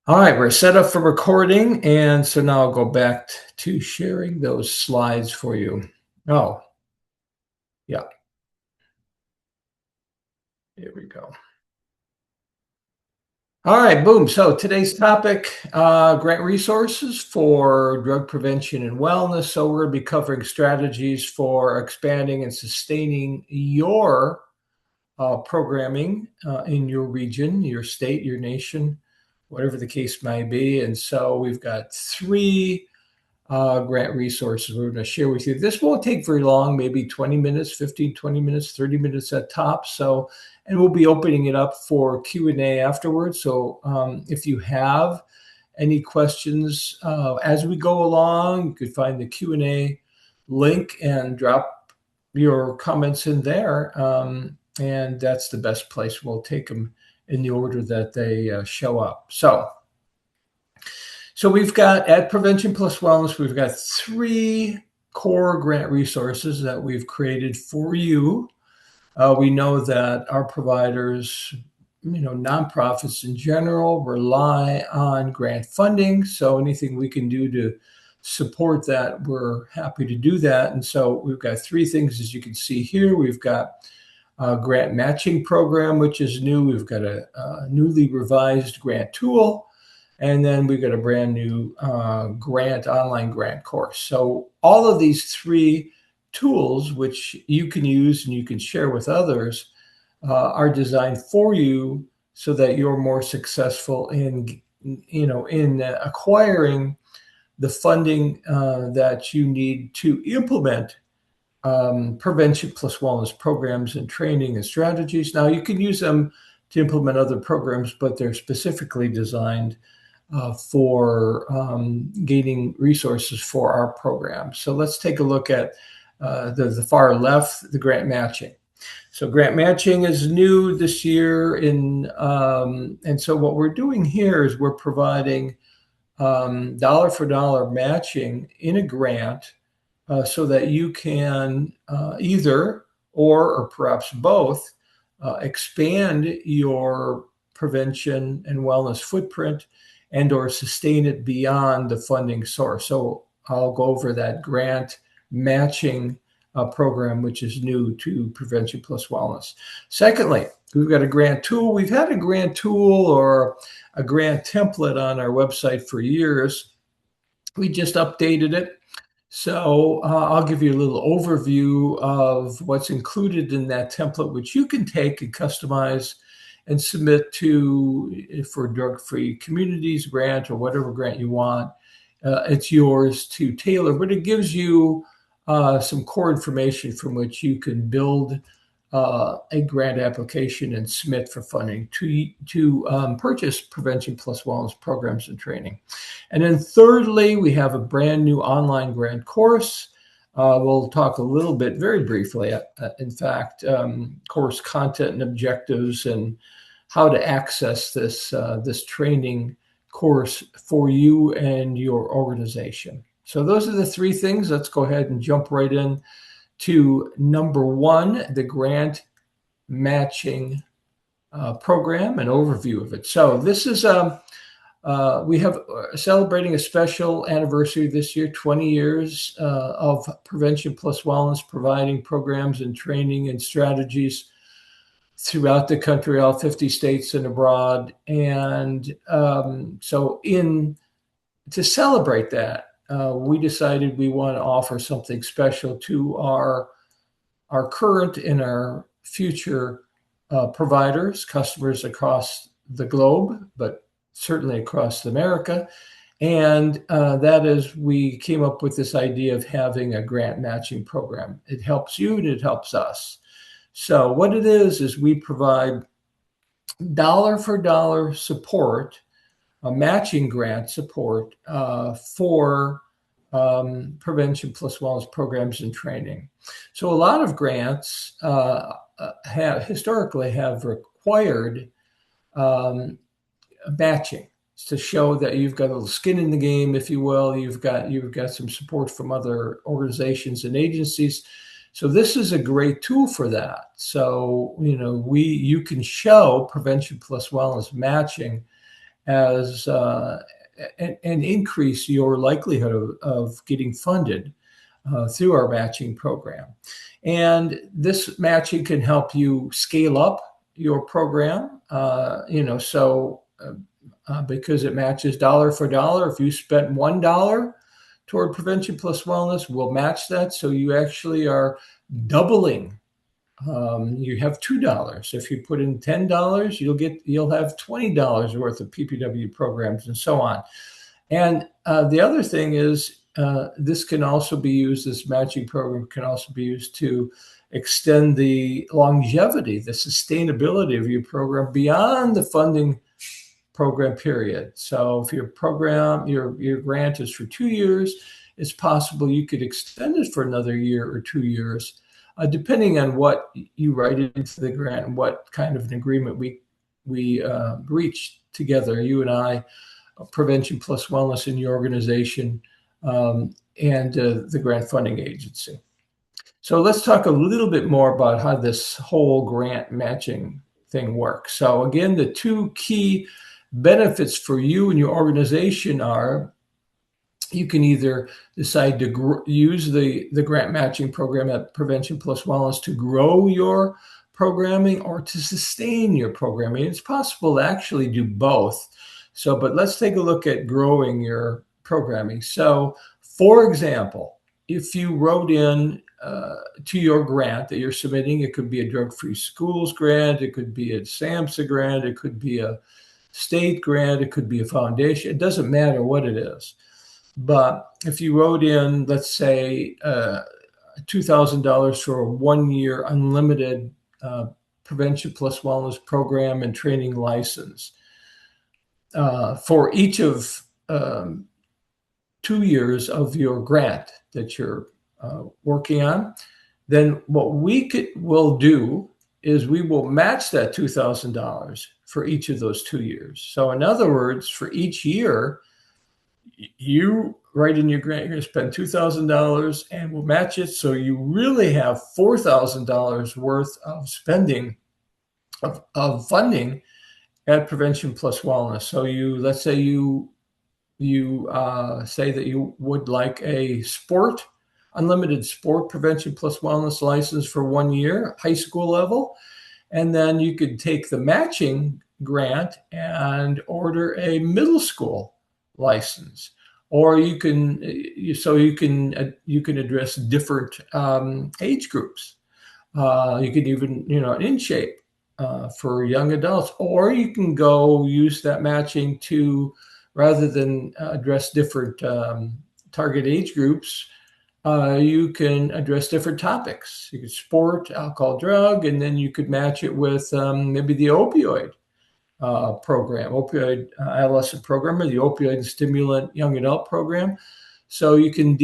All right, we're set up for recording, and so now I'll go back to sharing those slides for you. Oh, yeah, here we go. All right, boom. So today's topic, grant resources for drug prevention and wellness. So we're going to be covering strategies for expanding and sustaining your programming in your region, your state, your nation, whatever the case may be. And so we've got three grant resources we're going to share with you. This won't take very long, maybe 20 minutes, 15, 20 minutes, 30 minutes at top. So, and we'll be opening it up for Q&A afterwards. So if you have any questions as we go along, you could find the Q&A link and drop your comments in there. And that's the best place. We'll take them in the order that they show up. So we've got at Prevention Plus Wellness, we've got three core grant resources that we've created for you. We know that our providers, nonprofits in general, rely on grant funding. So anything we can do to support that, we're happy to do that. And so we've got three things, as you can see here. We've got a grant matching program, which is new. We've got a newly revised grant tool. And then we've got a brand new online grant course. So all of these three tools, which you can use and you can share with others, are designed for you so that you're more successful in acquiring the funding that you need to implement prevention plus wellness programs and training and strategies. Now, you can use them to implement other programs, but they're specifically designed for gaining resources for our program. So let's take a look at the far left, the grant matching. So grant matching is new this year, and so what we're doing here is we're providing dollar for dollar matching in a grant so that you can either or perhaps both expand your prevention and wellness footprint and or sustain it beyond the funding source. So I'll go over that grant matching program, which is new to Prevention Plus Wellness. Secondly, we've got a grant tool. We've had a grant tool or a grant template on our website for years. We just updated it. So I'll give you a little overview of what's included in that template, which you can take and customize and submit to for drug-free communities grant or whatever grant you want. It's yours to tailor, but it gives you some core information from which you can build a grant application and submit for funding to purchase Prevention Plus Wellness programs and training. And then thirdly, we have a brand new online grant course. We'll talk a little bit, very briefly, in fact, course content and objectives and how to access this training course for you and your organization. So those are the three things. Let's go ahead and jump right in to number one, the grant matching program, an overview of it. So this is we have celebrating a special anniversary this year, 20 years of Prevention Plus Wellness, providing programs and training and strategies throughout the country, all 50 states and abroad. And so to celebrate that, we decided we want to offer something special to our current and our future providers, customers across the globe, but certainly across America. And that is, we came up with this idea of having a grant matching program. It helps you and it helps us. So what it is we provide dollar for dollar support, matching grant support for Prevention Plus Wellness programs and training. So a lot of grants historically have required matching to show that you've got a little skin in the game, if you will. You've got some support from other organizations and agencies. So this is a great tool for that. So you can show Prevention Plus Wellness matching as and increase your likelihood of getting funded through our matching program. And this matching can help you scale up your program, because it matches dollar for dollar. If you spent $1 toward prevention plus wellness, we'll match that. So you actually are doubling. You have $2. If you put in $10, you'll have $20 worth of PPW programs and so on. And the other thing is, this can also be used, this matching program can also be used to extend the longevity, the sustainability of your program beyond the funding program period. So if your program, your grant is for 2 years, it's possible you could extend it for another year or 2 years, depending on what you write into the grant and what kind of an agreement we reach together, you and I, Prevention Plus Wellness in your organization, and the grant funding agency. So let's talk a little bit more about how this whole grant matching thing works. So again, the two key benefits for you and your organization are, you can either decide to use the grant matching program at Prevention Plus Wellness to grow your programming or to sustain your programming. It's possible to actually do both. So, but let's take a look at growing your programming. So, for example, if you wrote in to your grant that you're submitting, it could be a drug-free schools grant, it could be a SAMHSA grant, it could be a state grant, it could be a foundation. It doesn't matter what it is. But if you wrote in, let's say, $2,000 for a 1-year unlimited Prevention Plus Wellness program and training license, for each of 2 years of your grant that you're working on, then what will do is we will match that $2,000 for each of those 2 years. So in other words, for each year, you write in your grant, you're going to spend $2,000 and we'll match it. So you really have $4,000 worth of spending of funding at Prevention Plus Wellness. So let's say you say that you would like a unlimited sport Prevention Plus Wellness license for 1 year, high school level. And then you could take the matching grant and order a middle school license, or you can address different age groups. You could even, in shape for young adults, or you can go use that matching to, rather than address different target age groups, you can address different topics. You could sport, alcohol, drug, and then you could match it with maybe the opioid adolescent program, or the opioid and stimulant young adult program. So you can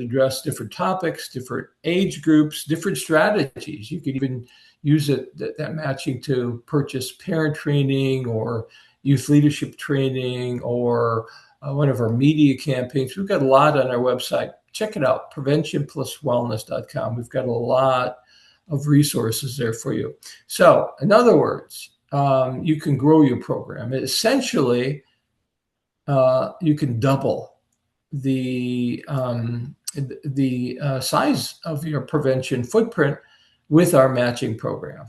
address different topics, different age groups, different strategies. You could even use that matching to purchase parent training or youth leadership training or one of our media campaigns. We've got a lot on our website. Check it out, preventionpluswellness.com. We've got a lot of resources there for you. So in other words, you can grow your program. Essentially, you can double the size of your prevention footprint with our matching program.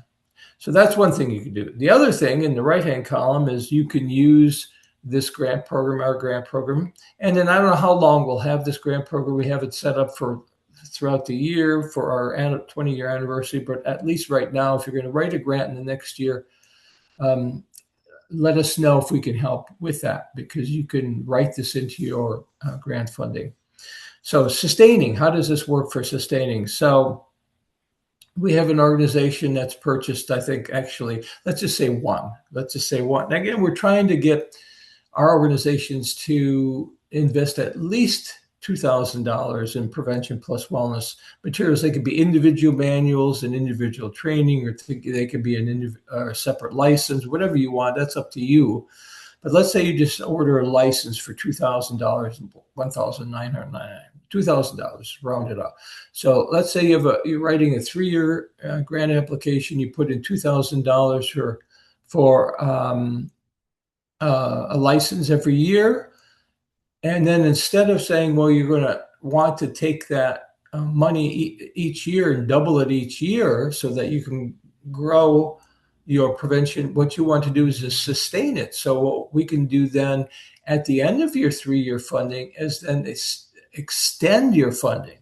So that's one thing you can do. The other thing in the right-hand column is you can use this grant program, our grant program. And then I don't know how long we'll have this grant program. We have it set up for throughout the year for our 20-year anniversary. But at least right now, if you're going to write a grant in the next year, let us know if we can help with that, because you can write this into your grant funding. So sustaining, how does this work for sustaining? So we have an organization that's purchased, I think, actually, let's just say one. And again, we're trying to get our organizations to invest at least $2,000 in Prevention Plus Wellness materials. They could be individual manuals and individual training, or they could be a separate license, whatever you want. That's up to you. But let's say you just order a license for $2,000, $1,999, $2,000, round it up. So let's say you're writing a 3-year grant application. You put in $2,000 for a license every year. And then instead of saying, well, you're going to want to take that money each year and double it each year so that you can grow your prevention, what you want to do is to sustain it. So what we can do then at the end of your 3-year funding is then extend your funding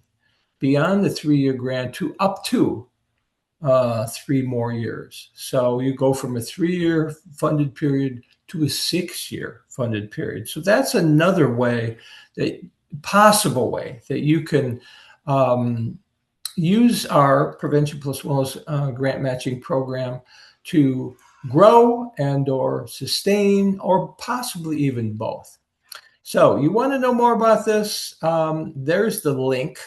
beyond the 3-year grant to up to 3 more years. So you go from a 3-year funded period to a 6-year funded period. So that's another way, possible way that you can use our Prevention Plus Wellness grant matching program to grow and or sustain, or possibly even both. So you want to know more about this? There's the link.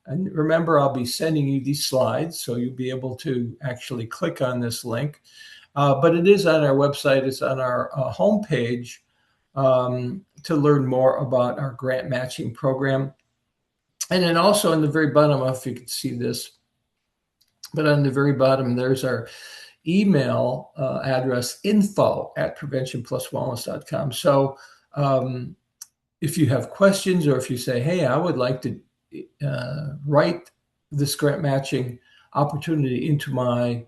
And remember, I'll be sending you these slides, so you'll be able to actually click on this link. But it is on our website. It's on our homepage to learn more about our grant matching program. And then also on the very bottom, I don't know if you can see this, but on the very bottom, there's our email address, info@preventionpluswellness.com. So if you have questions, or if you say, hey, I would like to write this grant matching opportunity into my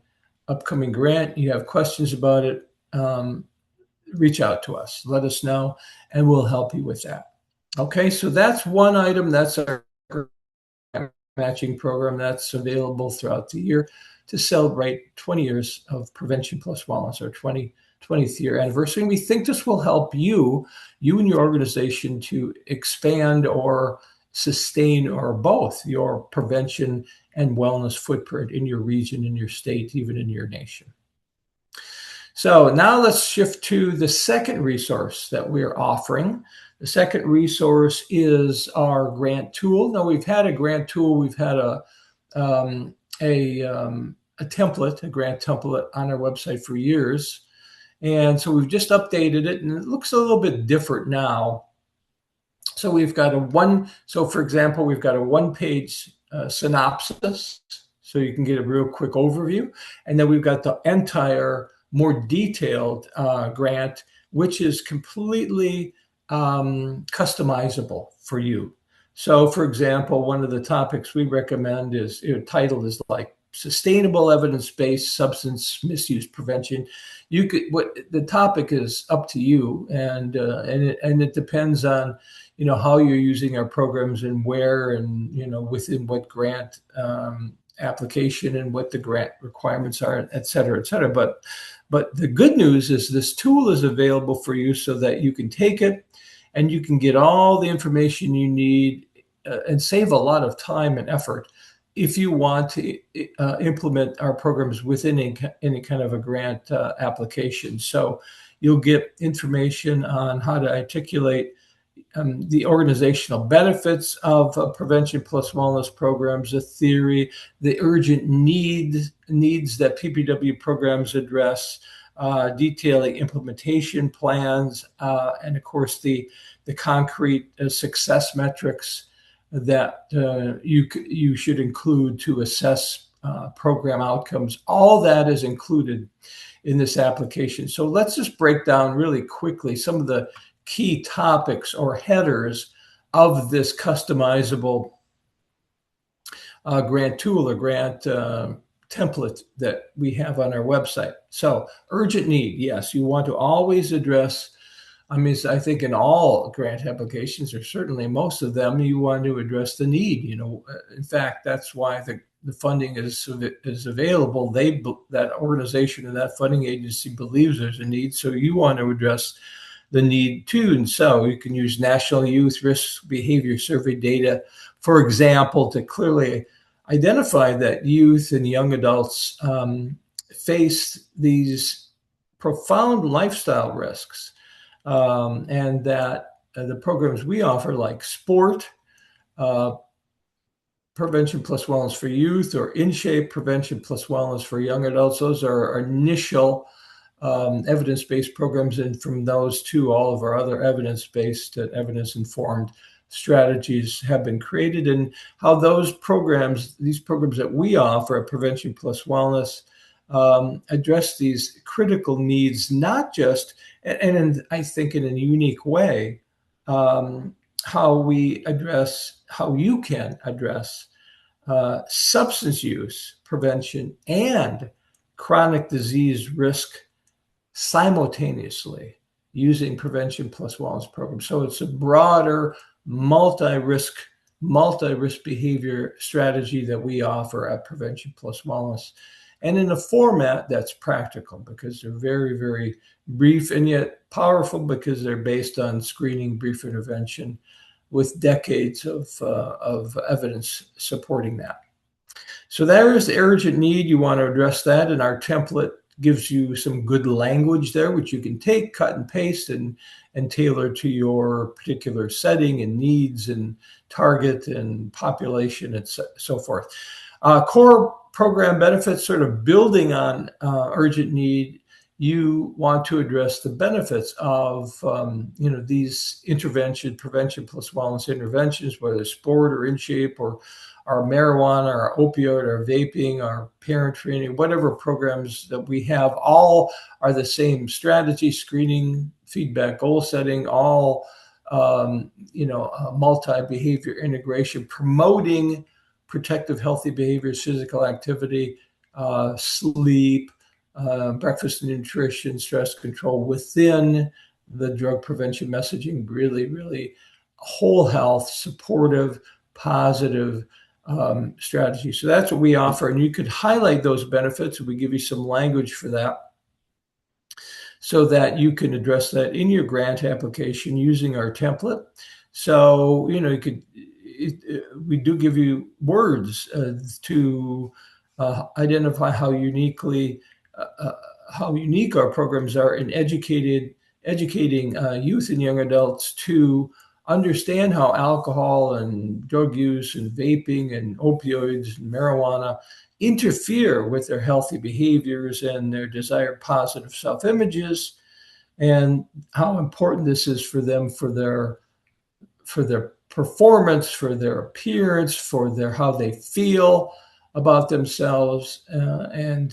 upcoming grant, you have questions about it, reach out to us, let us know, and we'll help you with that. Okay, so that's one item. That's our matching program that's available throughout the year to celebrate 20 years of Prevention Plus Wellness, our 20th year anniversary. And we think this will help you and your organization to expand or sustain, or both, your prevention and wellness footprint in your region, in your state, even in your nation. So now let's shift to the second resource that we're offering. The second resource is our grant tool. Now, we've had a grant tool. We've had a template, a grant template on our website for years. And so we've just updated it, and it looks a little bit different now. So we've got for example, we've got a one-page synopsis, so you can get a real quick overview. And then we've got the entire, more detailed grant, which is completely customizable for you. So, for example, one of the topics we recommend is, titled is like Sustainable Evidence-Based Substance Misuse Prevention. The topic is up to you, and it depends on how you're using our programs and where, and within what grant application and what the grant requirements are, et cetera, et cetera. But the good news is this tool is available for you so that you can take it and you can get all the information you need and save a lot of time and effort if you want to implement our programs within any kind of a grant application. So you'll get information on how to articulate the organizational benefits of Prevention Plus Wellness programs, the theory, the urgent needs that PPW programs address, detailing implementation plans, and of course the concrete success metrics that you should include to assess program outcomes. All that is included in this application. So let's just break down really quickly some of the key topics or headers of this customizable grant tool or grant template that we have on our website. So urgent need, yes, you want to always address, I think in all grant applications, or certainly most of them, you want to address the need. In fact, that's why the funding is available. That organization and that funding agency believes there's a need, so you want to address the need too. And so you can use National Youth Risk Behavior Survey data, for example, to clearly identify that youth and young adults face these profound lifestyle risks, and that the programs we offer, like sport, Prevention Plus Wellness for youth, or In Shape Prevention Plus Wellness for young adults, those are our initial evidence-based programs, and from those to all of our other evidence-based and evidence-informed strategies have been created, and how these programs that we offer at Prevention Plus Wellness address these critical needs, not just I think in a unique way, how you can address substance use prevention and chronic disease risk simultaneously using prevention plus wellness programs. So it's a broader multi-risk behavior strategy that we offer at Prevention Plus Wellness, and in a format that's practical because they're very, very brief and yet powerful because they're based on screening, brief intervention with decades of evidence supporting that. So there is the urgent need. You want to address that, and our template gives you some good language there, which you can take, cut and paste, and tailor to your particular setting and needs and target and population, and so forth. Core program benefits, sort of building on urgent need. You want to address the benefits of these prevention plus wellness interventions, whether it's sport or in shape or our marijuana, our opioid, our vaping, our parent training, whatever programs that we have, all are the same strategy: screening, feedback, goal setting, all multi-behavior integration, promoting protective, healthy behaviors, physical activity, sleep, breakfast and nutrition, stress control within the drug prevention messaging. Really, really whole health, supportive, positive strategy. So that's what we offer. And you could highlight those benefits. We give you some language for that so that you can address that in your grant application using our template. So, we do give you words to identify how unique our programs are in educating youth and young adults to understand how alcohol and drug use and vaping and opioids and marijuana interfere with their healthy behaviors and their desired positive self-images, and how important this is for them, for their performance, for their appearance, for how they feel about themselves, and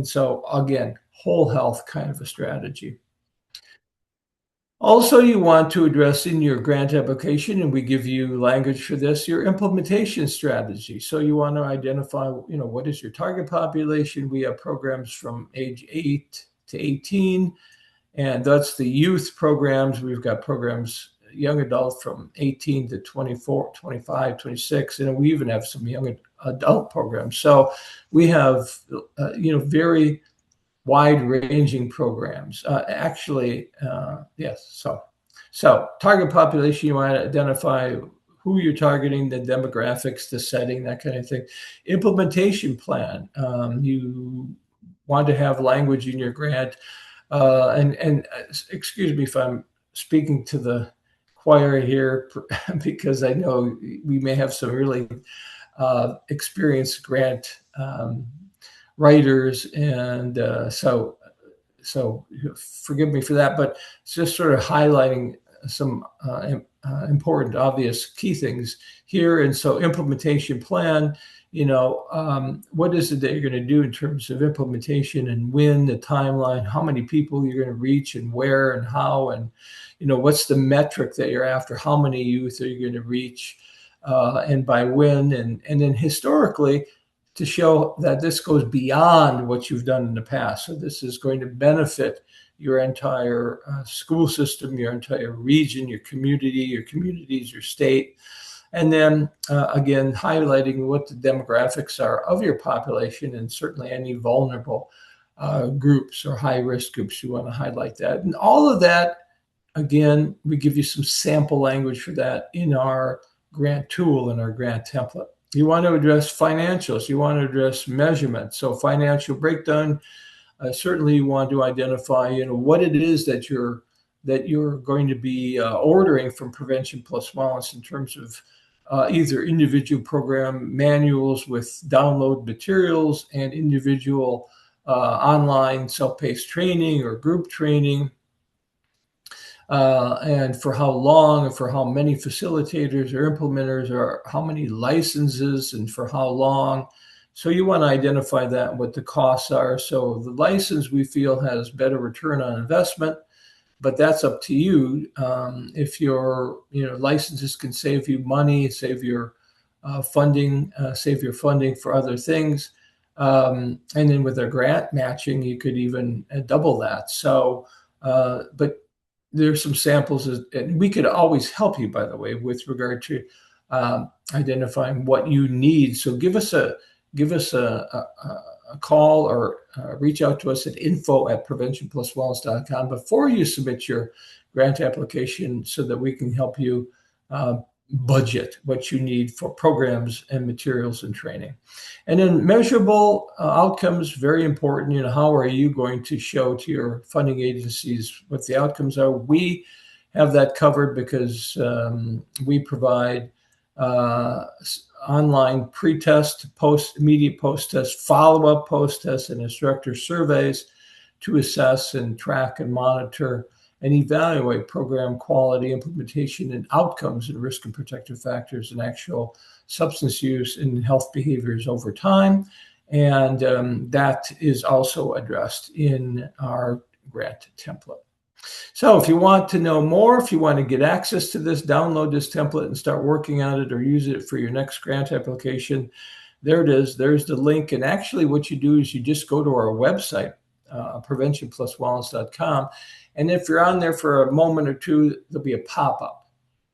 so again, whole health kind of a strategy. Also, you want to address in your grant application, and we give you language for this, your implementation strategy. So you want to identify, what is your target population? We have programs from age 8 to 18, and that's the youth programs. We've got programs, young adult from 18 to 24, 25, 26, and we even have some young adult programs. So we have, very wide-ranging programs. Yes. So target population, you want to identify who you're targeting, the demographics, the setting, that kind of thing. Implementation plan. You want to have language in your grant. And excuse me if I'm speaking to the choir here, because I know we may have some really experienced grant writers, and so forgive me for that, but it's just sort of highlighting some important, obvious key things here. And so implementation plan, what is it that you're going to do in terms of implementation, and when, the timeline, how many people you're going to reach, and where and how, and what's the metric that you're after, how many youth are you going to reach, and by when, and then historically, to show that this goes beyond what you've done in the past. So this is going to benefit your entire school system, your entire region, your communities, your state. And then again, highlighting what the demographics are of your population, and certainly any vulnerable groups or high-risk groups, you want to highlight that. And all of that, again, we give you some sample language for that in our grant tool, in our grant template. You want to address financials. You want to address measurement. So financial breakdown. Certainly, you want to identify, what it is that you're going to be ordering from Prevention Plus Wellness in terms of either individual program manuals with download materials and individual online self-paced training or group training. And for how long, and for how many facilitators or implementers, or how many licenses, and for how long. So you want to identify that, what the costs are. So the license, we feel, has better return on investment, but that's up to you. If your licenses can save you money, save your funding, save your funding for other things. And then with a grant matching, you could even double that. So, but there's some samples, and we could always help you, by the way, with regard to identifying what you need. So give us a call or reach out to us at info@preventionpluswellness.com before you submit your grant application, so that we can help you budget what you need for programs and materials and training. And then measurable outcomes, very important. How are you going to show to your funding agencies what the outcomes are? We have that covered because we provide online pre-test, immediate post-test, follow-up post-test, and instructor surveys to assess and track and monitor and evaluate program quality, implementation, and outcomes, and risk and protective factors, and actual substance use and health behaviors over time. And that is also addressed in our grant template. So if you want to know more, if you want to get access to this, download this template and start working on it, or use it for your next grant application, there it is. There's the link. And actually what you do is you just go to our website, preventionpluswellness.com. And if you're on there for a moment or two, there'll be a pop-up.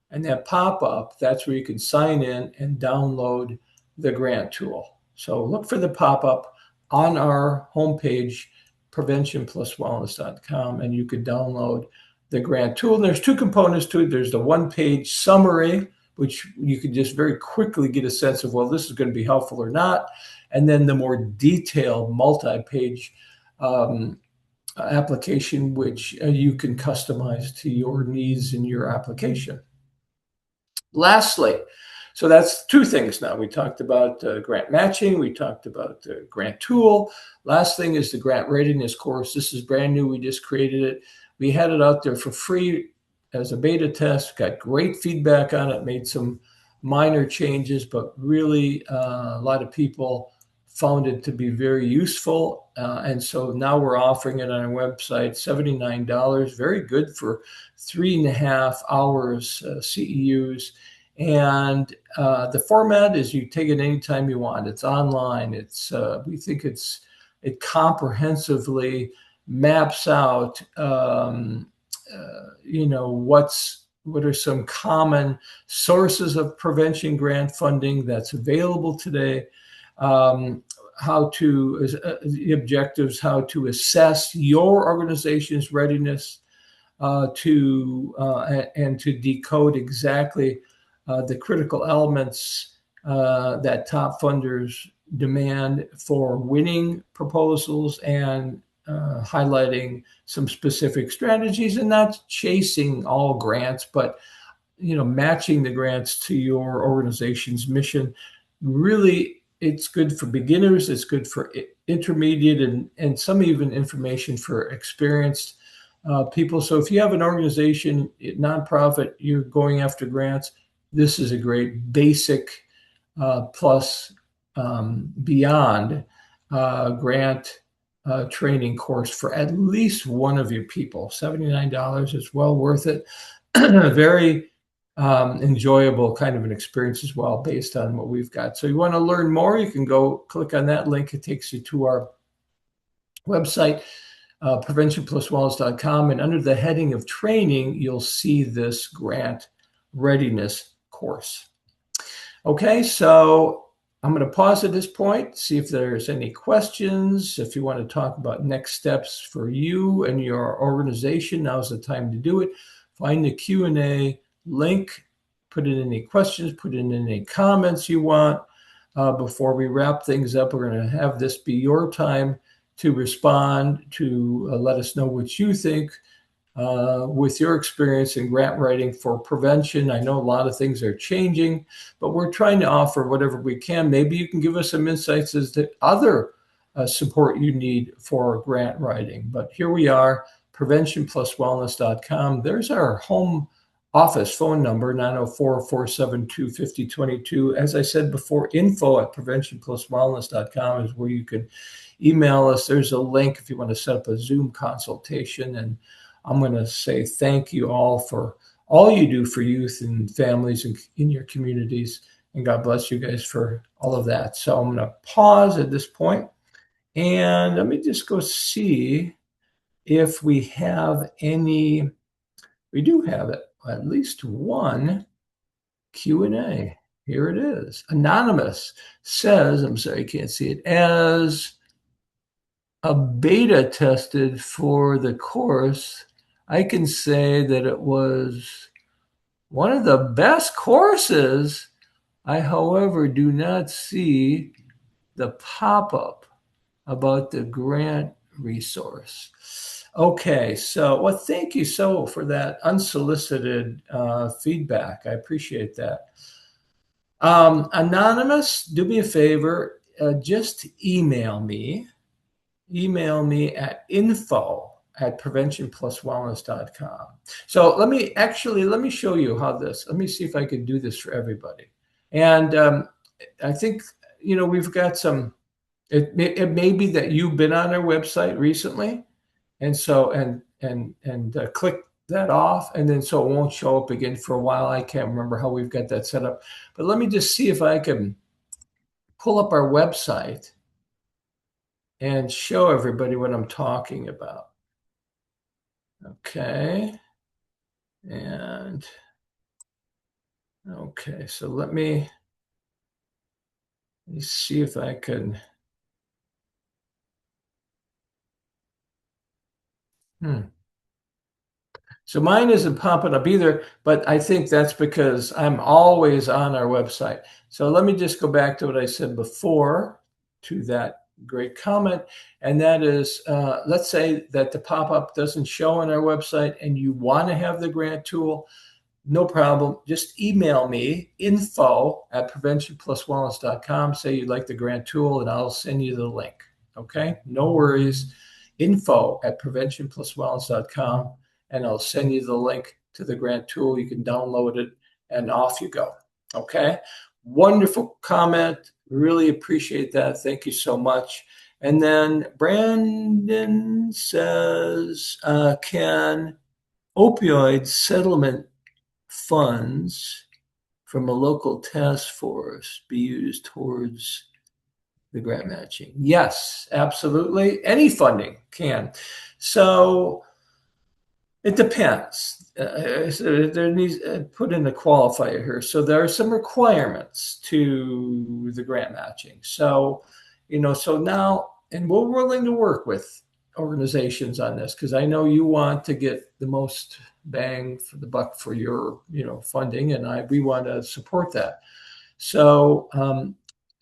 And that pop-up, that's where you can sign in and download the grant tool. So look for the pop-up on our homepage, preventionpluswellness.com, and you could download the grant tool. And there's two components to it. There's the one-page summary, which you could just very quickly get a sense of, well, this is going to be helpful or not. And then the more detailed multi-page application, which you can customize to your needs in your application. Lastly, so that's two things now. We talked about grant matching. We talked about the grant tool. Last thing is the grant readiness course. This is brand new. We just created it. We had it out there for free as a beta test. Got great feedback on it. Made some minor changes, but really a lot of people found it to be very useful. And so now we're offering it on our website, $79, very good for 3.5 hours CEUs. And the format is you take it anytime you want. It's online. It's we think it comprehensively maps out what are some common sources of prevention grant funding that's available today, the objectives, how to assess your organization's readiness and to decode exactly the critical elements that top funders demand for winning proposals, and highlighting some specific strategies, and not chasing all grants, but matching the grants to your organization's mission. Really, it's good for beginners, it's good for intermediate, and some even information for experienced people. So if you have an organization, nonprofit, you're going after grants, this is a great basic plus beyond grant training course for at least one of your people. $79 is well worth it. Very enjoyable kind of an experience as well, based on what we've got. So you want to learn more, you can go click on that link. It takes you to our website, preventionpluswellness.com, and under the heading of training, you'll see this grant readiness course. Okay, so I'm going to pause at this point, see if there's any questions. If you want to talk about next steps for you and your organization, now's the time to do it. Find the Q&A link, put in any questions, put in any comments you want. Before we wrap things up, we're going to have this be your time to respond, to let us know what you think with your experience in grant writing for prevention. I know a lot of things are changing, but we're trying to offer whatever we can. Maybe you can give us some insights as to other support you need for grant writing. But here we are, preventionpluswellness.com. There's our home office phone number, 904-472-5022. As I said before, info@preventionpluswellness.com is where you can email us. There's a link if you want to set up a Zoom consultation. And I'm going to say thank you all for all you do for youth and families in your communities. And God bless you guys for all of that. So I'm going to pause at this point, and let me just go see if we have any. We do have it, at least one Q&A. Here it is. Anonymous says, I'm sorry, I can't see it, as a beta tested for the course, I can say that it was one of the best courses. I, however, do not see the pop-up about the grant resource. Okay, so well, thank you so for that unsolicited feedback. I appreciate that. Anonymous, do me a favor, just email me. Email me at info@preventionpluswellness.com. So let me show you how this. Let me see if I can do this for everybody. And I think we've got some. It may be that you've been on our website recently, and so click that off, and then so it won't show up again for a while. I can't remember how we've got that set up, but let me just see if I can pull up our website and show everybody what I'm talking about. Okay, and okay, so let me see if I can. So mine isn't popping up either, but I think that's because I'm always on our website. So let me just go back to what I said before to that great comment. And that is, let's say that the pop-up doesn't show on our website and you want to have the grant tool. No problem. Just email me, info@preventionpluswellness.com. Say you'd like the grant tool, and I'll send you the link. Okay? No worries. Info@preventionpluswellness.com, and I'll send you the link to the grant tool. You can download it, and off you go. Okay? Wonderful comment. Really appreciate that. Thank you so much. And then Brandon says, can opioid settlement funds from a local task force be used towards the grant matching? Yes, absolutely. Any funding can. So it depends. There needs put in a qualifier here. So there are some requirements to the grant matching. So, so now, and we're willing to work with organizations on this because I know you want to get the most bang for the buck for your, funding, and we want to support that. So,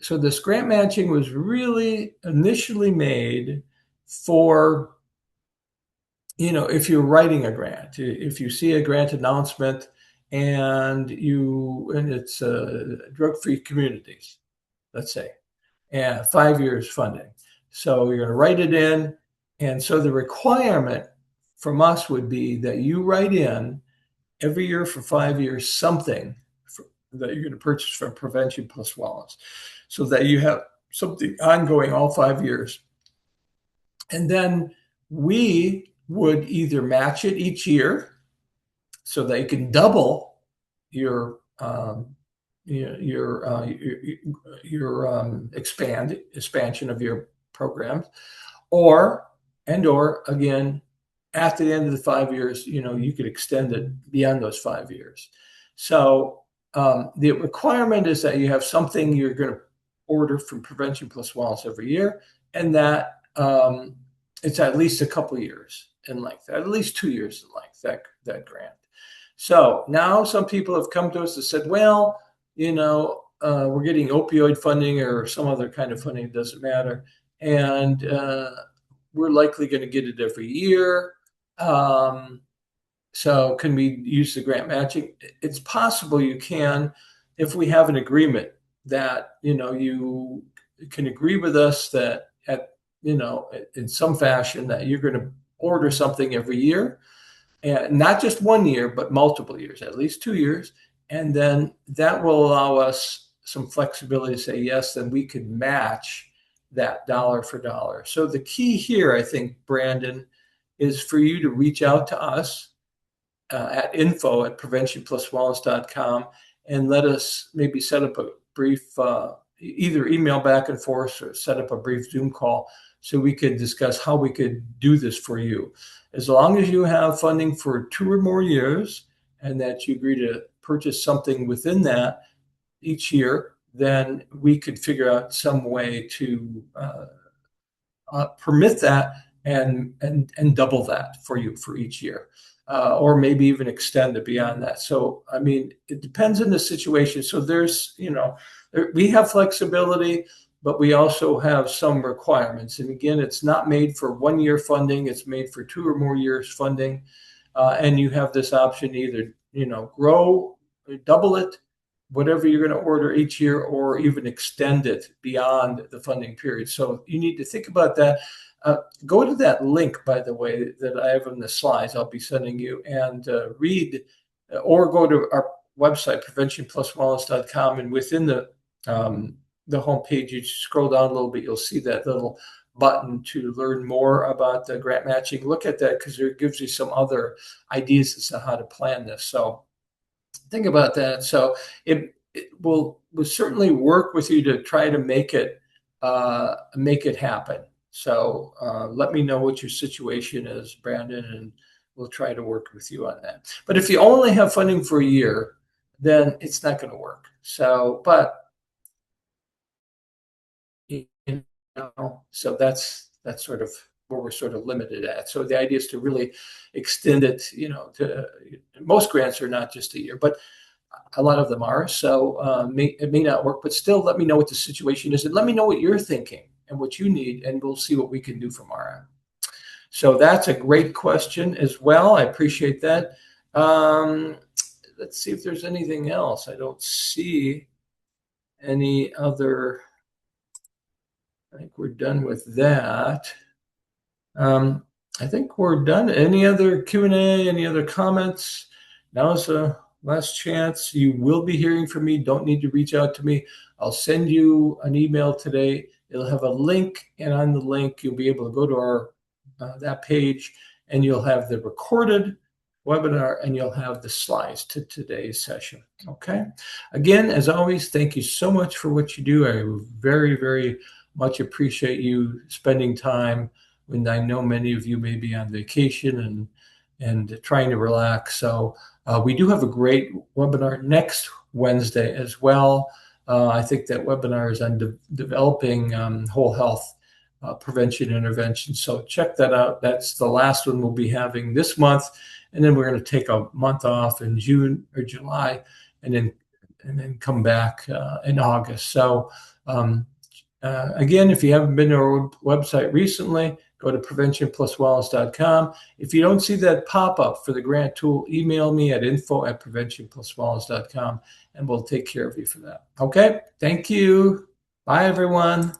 so this grant matching was really initially made for, if you're writing a grant, if you see a grant announcement and it's drug-free communities, let's say, and 5 years funding. So you're going to write it in. And so the requirement from us would be that you write in every year for 5 years something that you're going to purchase from Prevention Plus Wellness, so that you have something ongoing all 5 years. And then we would either match it each year so that you can double your expansion of your programs, or again, at the end of the 5 years, you could extend it beyond those 5 years. So the requirement is that you have something you're going to order from Prevention Plus Wellness every year, and that it's at least a couple of years in length, at least 2 years in length, that grant. So now some people have come to us and said, well, we're getting opioid funding or some other kind of funding, it doesn't matter. And we're likely going to get it every year. So can we use the grant matching? It's possible you can, if we have an agreement that, you can agree with us that in some fashion that you're going to order something every year. and not just 1 year, but multiple years, at least 2 years. And then that will allow us some flexibility to say, yes, then we could match that dollar for dollar. So the key here, I think, Brandon, is for you to reach out to us at info@preventionpluswellness.com and let us maybe set up a brief, either email back and forth or set up a brief Zoom call so we could discuss how we could do this for you. As long as you have funding for 2 or more years and that you agree to purchase something within that each year, then we could figure out some way to permit that and double that for you for each year, or maybe even extend it beyond that. So, I mean, it depends on the situation. So there's, we have flexibility, but we also have some requirements. And again, it's not made for 1 year funding; it's made for 2 or more years funding. And you have this option either, grow, double it, whatever you're going to order each year, or even extend it beyond the funding period. So you need to think about that. Go to that link, by the way, that I have in the slides I'll be sending you, and read, or go to our website, preventionpluswellness.com, and within the homepage, you scroll down a little bit, you'll see that little button to learn more about the grant matching. Look at that, because it gives you some other ideas as to how to plan this. So think about that. So it will certainly work with you to try to make it happen. So let me know what your situation is, Brandon, and we'll try to work with you on that. But if you only have funding for a year, then it's not going to work. So, but so that's sort of where we're sort of limited at. So the idea is to really extend it, to most grants are not just a year, but a lot of them are. So it may not work, but still let me know what the situation is and let me know what you're thinking and what you need, and we'll see what we can do from our end. So that's a great question as well. I appreciate that. Let's see if there's anything else. I don't see any other. I think we're done with that. I think we're done. Any other Q&A, any other comments? Now's the last chance. You will be hearing from me. Don't need to reach out to me. I'll send you an email today. It'll have a link, and on the link, you'll be able to go to our that page, and you'll have the recorded webinar, and you'll have the slides to today's session. Okay. Again, as always, thank you so much for what you do. I very, very much appreciate you spending time when I know many of you may be on vacation and trying to relax. So we do have a great webinar next Wednesday as well. I think that webinar is on developing whole health prevention intervention. So check that out. That's the last one we'll be having this month. And then we're going to take a month off in June or July, and then come back in August. So again, if you haven't been to our website recently, go to preventionpluswellness.com. If you don't see that pop-up for the grant tool, email me at info@preventionpluswellness.com, and we'll take care of you for that. Okay? Thank you. Bye, everyone.